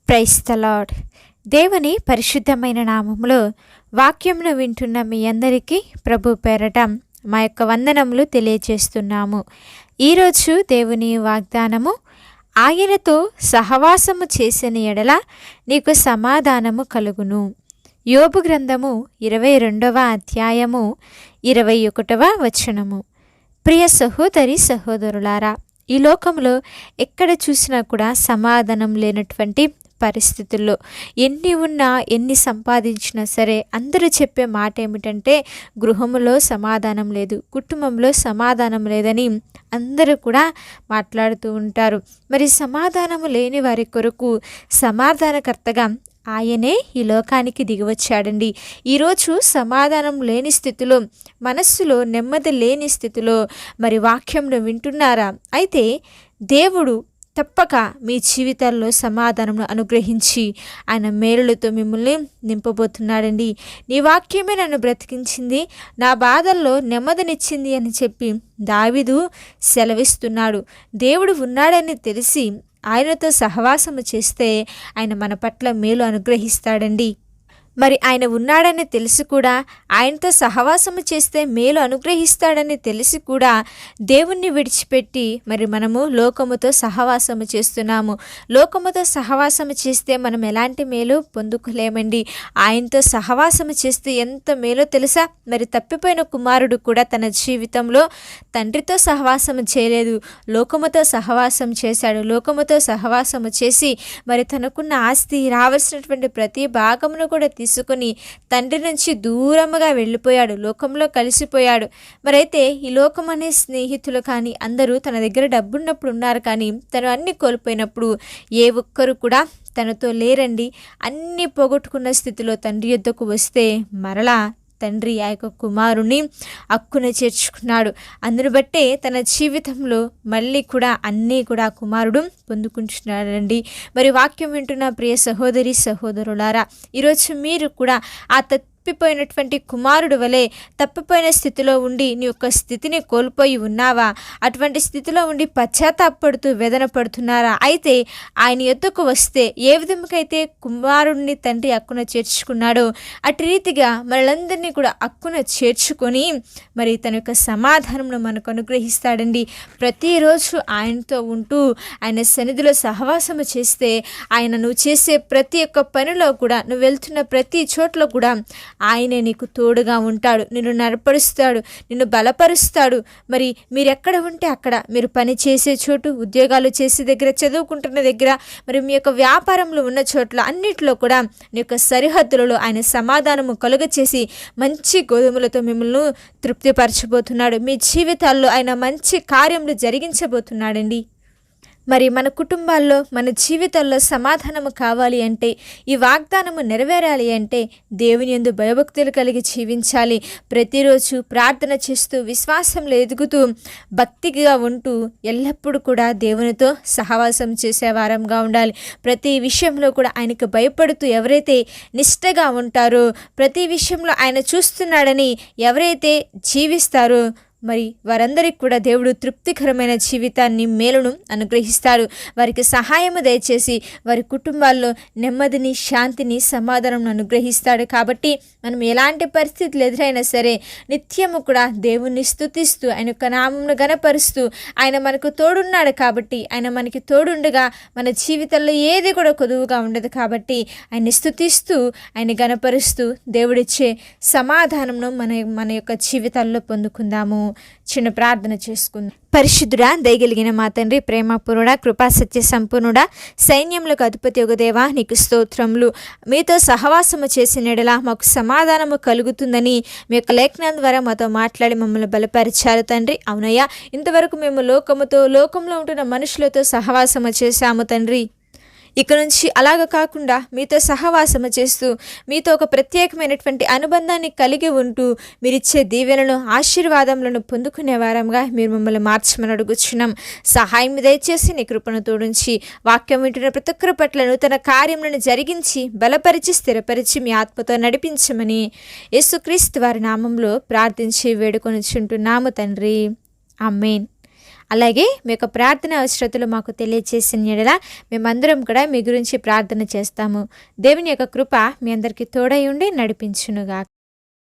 Praise the lord. దేవుని పరిశుద్ధమైన నామములో వాక్యమును వింటున్న మీ అందరికీ ప్రభు పేరట మా యొక్క వందనములు తెలియజేస్తున్నాము. ఈరోజు దేవుని వాగ్దానము, ఆయనతో సహవాసము చేసిన ఎడల నీకు సమాధానము కలుగును. యోబు గ్రంథము 22వ అధ్యాయము 21వ వచనము. ప్రియ సహోదరి సహోదరులారా, ఈ లోకంలో ఎక్కడ చూసినా కూడా సమాధానం లేనటువంటి పరిస్థితుల్లో ఎన్ని ఉన్నా ఎన్ని సంపాదించినా సరే అందరూ చెప్పే మాట ఏమిటంటే గృహములో సమాధానం లేదు, కుటుంబంలో సమాధానం లేదని అందరూ కూడా మాట్లాడుతూ ఉంటారు. మరి సమాధానము లేని వారి కొరకు సమాధానకర్తగా ఆయనే ఈ లోకానికి దిగివచ్చాడండి. ఈరోజు సమాధానం లేని స్థితిలో, మనస్సులో నెమ్మది లేని స్థితిలో మరి వాక్యంను వింటున్నారా? అయితే దేవుడు తప్పక మీ జీవితాల్లో సమాధానం అనుగ్రహించి ఆయన మేలులతో మిమ్మల్ని నింపబోతున్నాడండి. నీ వాక్యమే నన్ను బ్రతికించింది, నా బాధల్లో నెమ్మదినిచ్చింది అని చెప్పి దావీదు సెలవిస్తున్నాడు. దేవుడు ఉన్నాడని తెలిసి ఆయనతో సహవాసము చేస్తే ఆయన మన పట్ల మేలు అనుగ్రహిస్తాడండి. మరి ఆయన ఉన్నాడని తెలిసి కూడా ఆయనతో సహవాసము చేస్తే మేలు అనుగ్రహిస్తాడని తెలిసి కూడా దేవుణ్ణి విడిచిపెట్టి మరి మనము లోకముతో సహవాసము చేస్తున్నాము. లోకముతో సహవాసము చేస్తే మనం ఎలాంటి మేలు పొందుకోలేమండి. ఆయనతో సహవాసము చేస్తే ఎంత మేలో తెలుసా? మరి తప్పిపోయిన కుమారుడు కూడా తన జీవితంలో తండ్రితో సహవాసము చేయలేదు, లోకముతో సహవాసం చేశాడు. లోకముతో సహవాసము చేసి మరి తనకున్న ఆస్తి, రావాల్సినటువంటి ప్రతి భాగమును కూడా తీసుకొని తండ్రి నుంచి దూరముగా వెళ్ళిపోయాడు, లోకంలో కలిసిపోయాడు. మరైతే ఈ లోకం అనే స్నేహితులు కానీ అందరూ తన దగ్గర డబ్బున్నప్పుడు ఉన్నారు, కానీ తను అన్ని కోల్పోయినప్పుడు ఏ ఒక్కరు కూడా తనతో లేరండి. అన్నీ పోగొట్టుకున్న స్థితిలో తండ్రి యొద్దకు వస్తే మరలా తండ్రి ఆ యొక్క కుమారుని హక్కున చేర్చుకున్నాడు. అందును బట్టే తన జీవితంలో మళ్ళీ కూడా అన్నీ కూడా కుమారుడు పొందుకుంటున్నాడండి. మరి వాక్యం వింటున్న ప్రియ సహోదరి సహోదరులారా, ఈరోజు మీరు కూడా ఆ తప్పిపోయినటువంటి కుమారుడు వలె తప్పిపోయిన స్థితిలో ఉండి నీ యొక్క స్థితిని కోల్పోయి ఉన్నావా? అటువంటి స్థితిలో ఉండి పశ్చాత్తాపడుతూ వేదన పడుతున్నారా? అయితే ఆయన యొద్దకు వస్తే ఏ విధముకైతే కుమారుడిని తండ్రి హక్కున చేర్చుకున్నాడో అటు రీతిగా మనలందరినీ కూడా హక్కున చేర్చుకొని మరి తన యొక్క సమాధానంను మనకు అనుగ్రహిస్తాడండి. ప్రతిరోజు ఆయనతో ఉంటూ ఆయన సన్నిధిలో సహవాసము చేస్తే ఆయన నువ్వు చేసే ప్రతి ఒక్క పనిలో కూడా, నువ్వు వెళ్తున్న ప్రతి చోట్ల కూడా ఆయనే నీకు తోడుగా ఉంటాడు, నిన్ను నడపరుస్తాడు, నిన్ను బలపరుస్తాడు. మరి మీరు ఎక్కడ ఉంటే అక్కడ, మీరు పని చేసే చోటు, ఉద్యోగాలు చేసే దగ్గర, చదువుకుంటున్న దగ్గర, మరి మీ యొక్క వ్యాపారంలో ఉన్న చోట్ల అన్నిట్లో కూడా నీ యొక్క సరిహద్దులలో ఆయన సమాధానము కలుగచేసి మంచి గోధుమలతో మిమ్మల్ని తృప్తిపరచబోతున్నాడు. మీ జీవితాల్లో ఆయన మంచి కార్యములు జరిగించబోతున్నాడండి. మరి మన కుటుంబాల్లో, మన జీవితాల్లో సమాధానము కావాలి అంటే, ఈ వాగ్దానము నెరవేరాలి అంటే దేవుని యందు భయభక్తులు కలిగి జీవించాలి. ప్రతిరోజు ప్రార్థన చేస్తూ, విశ్వాసంలో ఎదుగుతూ, భక్తిగా ఉంటూ ఎల్లప్పుడూ కూడా దేవునితో సహవాసం చేసే వారంగా ఉండాలి. ప్రతి విషయంలో కూడా ఆయనకు భయపడుతూ ఎవరైతే నిష్టగా ఉంటారో, ప్రతి విషయంలో ఆయన చూస్తున్నాడని ఎవరైతే జీవిస్తారో మరి వారందరికీ కూడా దేవుడు తృప్తికరమైన జీవితాన్ని, మేలును అనుగ్రహిస్తాడు. వారికి సహాయము దయచేసి వారి కుటుంబాల్లో నెమ్మదిని, శాంతిని, సమాధానం అనుగ్రహిస్తాడు. కాబట్టి మనం ఎలాంటి పరిస్థితులు ఎదురైనా సరే నిత్యము కూడా దేవుణ్ణి స్తుతిస్తూ, ఆయన యొక్క నామమును గణపరుస్తూ, ఆయన మనకు తోడున్నాడు కాబట్టి, ఆయన మనకి తోడుండగా మన జీవితంలో ఏది కూడా కొదువుగా ఉండదు. కాబట్టి ఆయన్ని స్తుతిస్తూ, ఆయన గణపరుస్తూ దేవుడిచ్చే సమాధానంను మన యొక్క జీవితాల్లో పొందుకుందాము. చిన్న ప్రార్థన చేసుకుందాం. పరిశుద్ధుడా, దయగలిగిన మా తండ్రి, ప్రేమపూర్ణుడా, కృపా సత్య సంపూర్ణుడా, సైన్యములకు అధిపతి యొక్క దేవా, నీకు స్తోత్రములు. మీతో సహవాసము చేసిన ఎడల మాకు సమాధానము కలుగుతుందని మీ యొక్క లేఖనం ద్వారా మాతో మాట్లాడి మమ్మల్ని బలపరిచారు తండ్రి. అవునయ్యా, ఇంతవరకు మేము లోకంలో ఉంటున్న మనుషులతో సహవాసము చేశాము తండ్రి. ఇక నుంచి అలాగ కాకుండా మీతో సహవాసము చేస్తూ, మీతో ఒక ప్రత్యేకమైనటువంటి అనుబంధాన్ని కలిగి ఉంటూ, మీరిచ్చే దీవెనలను, ఆశీర్వాదములను పొందుకునే వారంగా మీరు మమ్మల్ని మార్చమని అడుగుచున్నాం. సహాయం దయచేసి నీ కృపను తోడించి, వాక్యం వింటున్న ప్రతి ఒక్కరి పట్ల నూతన కార్యములను జరిగించి, బలపరిచి, స్థిరపరిచి మీ ఆత్మతో నడిపించమని యేసుక్రీస్తు వారి నామంలో ప్రార్థించి వేడుకొనిచుంటున్నాము తండ్రి. ఆమేన్. అలాగే మీ యొక్క ప్రార్థన అవసరతలు మాకు తెలియచేసిన యెడల మేమందరం కూడా మీ గురించి ప్రార్థన చేస్తాము. దేవుని యొక్క కృప మీ అందరికీ తోడై ఉండి నడిపించునుగా.